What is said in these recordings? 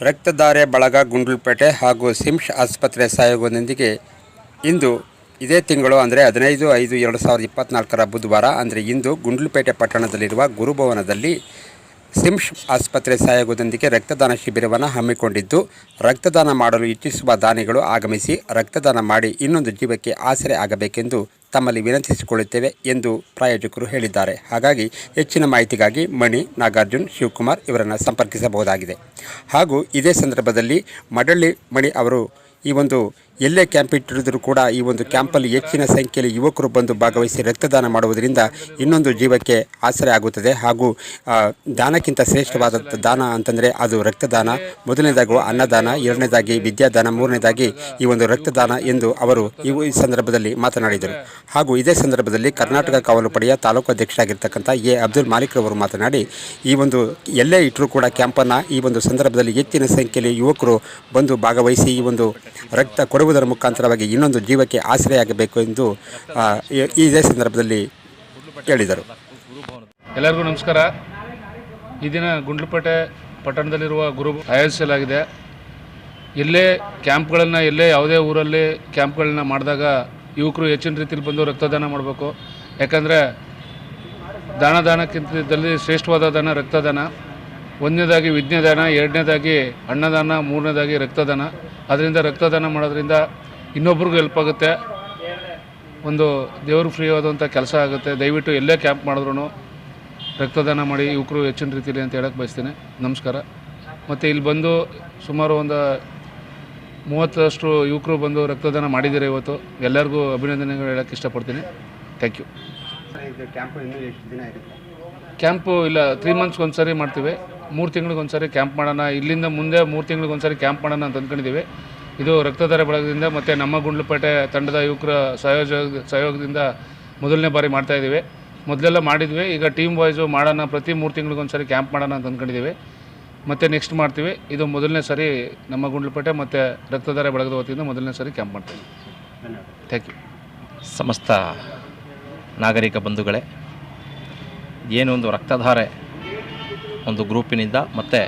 ರಕ್ತಧಾರೆ ಬಳಗ ಗುಂಡ್ಲುಪೇಟೆ ಹಾಗೂ ಸಿಮ್ಸ್ ಆಸ್ಪತ್ರೆ ಸಹಯೋಗದೊಂದಿಗೆ ಇಂದು ಇದೇ ತಿಂಗಳು ಅಂದರೆ 15/5/2024 ಬುಧವಾರ ಅಂದರೆ ಇಂದು ಗುಂಡ್ಲುಪೇಟೆ ಪಟ್ಟಣದಲ್ಲಿರುವ ಗುರುಭವನದಲ್ಲಿ ಸಿಮ್ಸ್ ಆಸ್ಪತ್ರೆ ಸಹಯೋಗದೊಂದಿಗೆ ರಕ್ತದಾನ ಶಿಬಿರವನ್ನು ಹಮ್ಮಿಕೊಂಡಿದ್ದು, ರಕ್ತದಾನ ಮಾಡಲು ಇಚ್ಛಿಸುವ ದಾನಿಗಳು ಆಗಮಿಸಿ ರಕ್ತದಾನ ಮಾಡಿ ಇನ್ನೊಂದು ಜೀವಕ್ಕೆ ಆಸರೆ ಆಗಬೇಕೆಂದು ತಮ್ಮಲ್ಲಿ ವಿನಂತಿಸಿಕೊಳ್ಳುತ್ತೇವೆ ಎಂದು ಪ್ರಾಯೋಜಕರು ಹೇಳಿದ್ದಾರೆ. ಹಾಗಾಗಿ ಹೆಚ್ಚಿನ ಮಾಹಿತಿಗಾಗಿ ಮಣಿ, ನಾಗಾರ್ಜುನ್, ಶಿವಕುಮಾರ್ ಇವರನ್ನು ಸಂಪರ್ಕಿಸಬಹುದಾಗಿದೆ. ಹಾಗೂ ಇದೇ ಸಂದರ್ಭದಲ್ಲಿ ಮಡಳ್ಳಿ ಮಣಿ ಅವರು ಈ ಒಂದು ಎಲ್ಲೇ ಕ್ಯಾಂಪ್ ಇಟ್ಟಿರಿದರೂ ಕೂಡ ಈ ಒಂದು ಕ್ಯಾಂಪಲ್ಲಿ ಹೆಚ್ಚಿನ ಸಂಖ್ಯೆಯಲ್ಲಿ ಯುವಕರು ಬಂದು ಭಾಗವಹಿಸಿ ರಕ್ತದಾನ ಮಾಡುವುದರಿಂದ ಇನ್ನೊಂದು ಜೀವಕ್ಕೆ ಆಸರೆ ಆಗುತ್ತದೆ. ಹಾಗೂ ದಾನಕ್ಕಿಂತ ಶ್ರೇಷ್ಠವಾದಂಥ ದಾನ ಅಂತಂದರೆ ಅದು ರಕ್ತದಾನ. ಮೊದಲನೇದಾಗಿ ಅನ್ನದಾನ, ಎರಡನೇದಾಗಿ ವಿದ್ಯಾದಾನ, ಮೂರನೇದಾಗಿ ಈ ಒಂದು ರಕ್ತದಾನ ಎಂದು ಅವರು ಈ ಸಂದರ್ಭದಲ್ಲಿ ಮಾತನಾಡಿದರು. ಹಾಗೂ ಇದೇ ಸಂದರ್ಭದಲ್ಲಿ ಕರ್ನಾಟಕ ಕಾವಲು ಪಡೆಯ ತಾಲೂಕು ಅಧ್ಯಕ್ಷರಾಗಿರ್ತಕ್ಕಂಥ ಎ ಅಬ್ದುಲ್ ಮಾಲಿಕ್ ರವರು ಮಾತನಾಡಿ, ಈ ಒಂದು ಎಲ್ಲೇ ಇಟ್ಟರೂ ಕೂಡ ಕ್ಯಾಂಪನ್ನು ಈ ಒಂದು ಸಂದರ್ಭದಲ್ಲಿ ಹೆಚ್ಚಿನ ಸಂಖ್ಯೆಯಲ್ಲಿ ಯುವಕರು ಬಂದು ಭಾಗವಹಿಸಿ ಈ ಒಂದು ರಕ್ತ ಕೊಡುವುದರ ಮುಖಾಂತರವಾಗಿ ಇನ್ನೊಂದು ಜೀವಕ್ಕೆ ಆಸರೆಯಾಗಬೇಕು ಎಂದು ಇದೇ ಸಂದರ್ಭದಲ್ಲಿ ಹೇಳಿದರು. ಎಲ್ಲರಿಗೂ ನಮಸ್ಕಾರ. ಈ ದಿನ ಗುಂಡ್ಲುಪೇಟೆ ಪಟ್ಟಣದಲ್ಲಿರುವ ಗುರು ಆಯೋಜಿಸಲಾಗಿದೆ. ಎಲ್ಲೇ ಕ್ಯಾಂಪ್ಗಳನ್ನು, ಎಲ್ಲೇ ಯಾವುದೇ ಊರಲ್ಲಿ ಕ್ಯಾಂಪ್ಗಳನ್ನ ಮಾಡಿದಾಗ ಯುವಕರು ಹೆಚ್ಚಿನ ರೀತಿಯಲ್ಲಿ ಬಂದು ರಕ್ತದಾನ ಮಾಡಬೇಕು. ಯಾಕಂದರೆ ದಾನಕ್ಕಿಂತದಲ್ಲಿ ಶ್ರೇಷ್ಠವಾದ ದಾನ ರಕ್ತದಾನ. ಒಂದನೇದಾಗಿ ವಿದ್ಯಾದಾನ, ಎರಡನೇದಾಗಿ ಅನ್ನದಾನ, ಮೂರನೇದಾಗಿ ರಕ್ತದಾನ. ಅದರಿಂದ ರಕ್ತದಾನ ಮಾಡೋದ್ರಿಂದ ಇನ್ನೊಬ್ರಿಗೂ ಹೆಲ್ಪ್ ಆಗುತ್ತೆ, ಒಂದು ದೇವ್ರಿಗೆ ಫ್ರೀ ಆದಂಥ ಕೆಲಸ ಆಗುತ್ತೆ. ದಯವಿಟ್ಟು ಎಲ್ಲೇ ಕ್ಯಾಂಪ್ ಮಾಡಿದ್ರು ರಕ್ತದಾನ ಮಾಡಿ ಯುವಕರು ಹೆಚ್ಚಿನ ರೀತಿಯಲ್ಲಿ ಅಂತ ಹೇಳಕ್ಕೆ ಬಯಸ್ತೀನಿ. ನಮಸ್ಕಾರ. ಮತ್ತು ಇಲ್ಲಿ ಬಂದು ಸುಮಾರು ಒಂದು 30ರಷ್ಟು ಯುವಕರು ಬಂದು ರಕ್ತದಾನ ಮಾಡಿದ್ದಾರೆ ಇವತ್ತು. ಎಲ್ಲರಿಗೂ ಅಭಿನಂದನೆಗಳು ಹೇಳೋಕ್ಕೆ ಇಷ್ಟಪಡ್ತೀನಿ. Thank you. ಕ್ಯಾಂಪು ಇಲ್ಲ, 3 ಮಂತ್ಸ್ಗೆ ಒಂದು ಸಾರಿ ಮಾಡ್ತೀವಿ. 3 ತಿಂಗಳಿಗೊಂದು ಸಾರಿ ಕ್ಯಾಂಪ್ ಮಾಡೋಣ. ಇಲ್ಲಿಂದ ಮುಂದೆ 3 ತಿಂಗಳಿಗೊಂದು ಸಾರಿ ಕ್ಯಾಂಪ್ ಮಾಡೋಣ ಅಂತ ಅಂದ್ಕೊಂಡಿದ್ದೀವಿ. ಇದು ರಕ್ತಧಾರೆ ಬಳಗದಿಂದ ಮತ್ತು ನಮ್ಮ ಗುಂಡ್ಲುಪೇಟೆ ತಂಡದ ಯುವಕರ ಸಹಯೋಗದಿಂದ ಮೊದಲನೇ ಬಾರಿ ಮಾಡ್ತಾಯಿದ್ದೀವಿ. ಮೊದಲೆಲ್ಲ ಮಾಡಿದ್ವಿ, ಈಗ ಟೀಮ್ ವೈಸು ಮಾಡೋಣ. ಪ್ರತಿ 3 ತಿಂಗಳಿಗೊಂದು ಸಾರಿ ಕ್ಯಾಂಪ್ ಮಾಡೋಣ ಅಂತ ಅಂದ್ಕೊಂಡಿದ್ದೀವಿ. ಮತ್ತು ನೆಕ್ಸ್ಟ್ ಮಾಡ್ತೀವಿ. ಇದು ಮೊದಲನೇ ಸಾರಿ ನಮ್ಮ ಗುಂಡ್ಲುಪೇಟೆ ಮತ್ತು ರಕ್ತಧಾರೆ ಬಳಗದ ವತಿಯಿಂದ ಮೊದಲನೇ ಸಾರಿ ಕ್ಯಾಂಪ್ ಮಾಡ್ತೀವಿ. Thank you. ಸಮಸ್ತ ನಾಗರಿಕ ಬಂಧುಗಳೇ, ಏನೊಂದು ರಕ್ತಧಾರೆ ಒಂದು ಗ್ರೂಪಿನಿಂದ ಮತ್ತು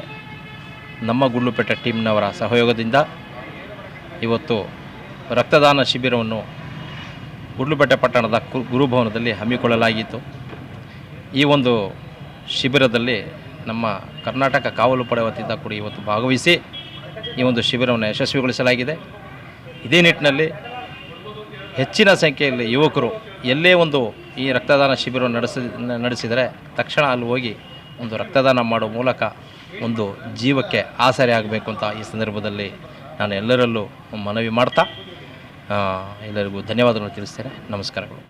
ನಮ್ಮ ಗುಂಡ್ಲುಪೇಟೆ ಟೀಮ್ನವರ ಸಹಯೋಗದಿಂದ ಇವತ್ತು ರಕ್ತದಾನ ಶಿಬಿರವನ್ನು ಗುಂಡ್ಲುಪೇಟೆ ಪಟ್ಟಣದ ಗುರುಭವನದಲ್ಲಿ ಹಮ್ಮಿಕೊಳ್ಳಲಾಗಿತ್ತು. ಈ ಒಂದು ಶಿಬಿರದಲ್ಲಿ ನಮ್ಮ ಕರ್ನಾಟಕ ಕಾವಲು ಪಡೆ ವತಿಯಿಂದ ಕೂಡ ಇವತ್ತು ಭಾಗವಹಿಸಿ ಈ ಒಂದು ಶಿಬಿರವನ್ನು ಯಶಸ್ವಿಗೊಳಿಸಲಾಗಿದೆ. ಇದೇ ನಿಟ್ಟಿನಲ್ಲಿ ಹೆಚ್ಚಿನ ಸಂಖ್ಯೆಯಲ್ಲಿ ಯುವಕರು ಎಲ್ಲೇ ಒಂದು ಈ ರಕ್ತದಾನ ಶಿಬಿರವನ್ನು ನಡೆಸಿದರೆ ತಕ್ಷಣ ಅಲ್ಲಿ ಹೋಗಿ ಒಂದು ರಕ್ತದಾನ ಮಾಡುವ ಮೂಲಕ ಒಂದು ಜೀವಕ್ಕೆ ಆಸರೆ ಆಗಬೇಕು ಅಂತ ಈ ಸಂದರ್ಭದಲ್ಲಿ ನಾನು ಎಲ್ಲರಲ್ಲೂ ಮನವಿ ಮಾಡ್ತಾ ಎಲ್ಲರಿಗೂ ಧನ್ಯವಾದಗಳನ್ನು ತಿಳಿಸ್ತೇನೆ. ನಮಸ್ಕಾರಗಳು.